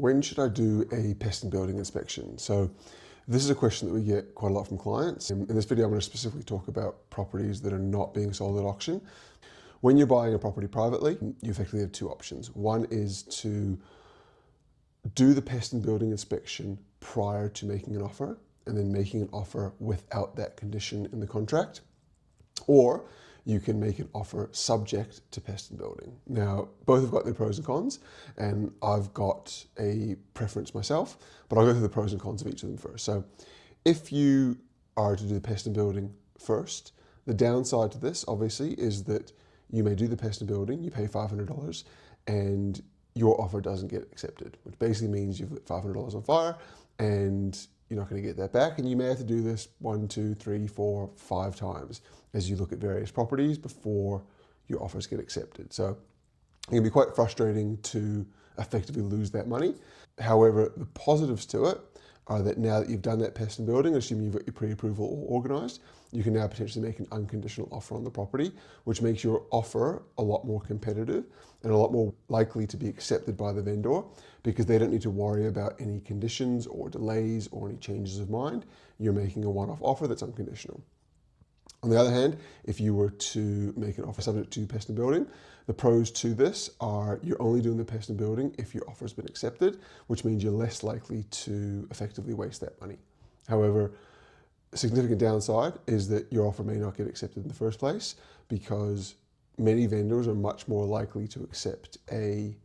When should I do a pest and building inspection? So this is a question that we get quite a lot from clients. In this video, I'm going to specifically talk about properties that are not being sold at auction. When you're buying a property privately, you effectively have two options. One is to do the pest and building inspection prior to making an offer, and then making an offer without that condition in the contract. Or you can make an offer subject to pest and building. Now, both have got their pros and cons, and I've got a preference myself, but I'll go through the pros and cons of each of them first. So if you are to do the pest and building first, the downside to this, obviously, is that you may do the pest and building, you pay $500, and your offer doesn't get accepted, which basically means you've lit $500 on fire, and you're not going to get that back, and you may have to do this 1, 2, 3, 4, 5 times as you look at various properties before your offers get accepted. So it can be quite frustrating to effectively lose that money. However, the positives to it are that now that you've done that pest and building, assuming you've got your pre-approval all organised, you can now potentially make an unconditional offer on the property, which makes your offer a lot more competitive and a lot more likely to be accepted by the vendor, because they don't need to worry about any conditions or delays or any changes of mind. You're making a one-off offer that's unconditional. On the other hand, if you were to make an offer subject to pest and building, the pros to this are you're only doing the pest and building if your offer has been accepted, which means you're less likely to effectively waste that money. However, a significant downside is that your offer may not get accepted in the first place, because many vendors are much more likely to accept a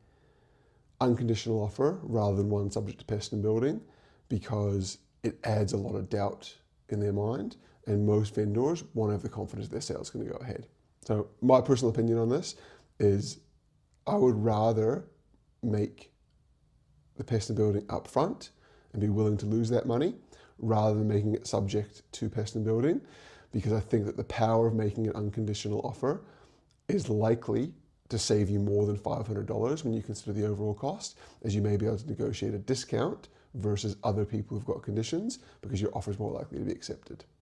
unconditional offer rather than one subject to pest and building, because it adds a lot of doubt in their mind, and most vendors won't have the confidence their sale is going to go ahead. So my personal opinion on this is I would rather make the pest and building up front and be willing to lose that money rather than making it subject to pest and building, because I think that the power of making an unconditional offer is likely to save you more than $500 when you consider the overall cost, as you may be able to negotiate a discount versus other people who've got conditions, because your offer is more likely to be accepted.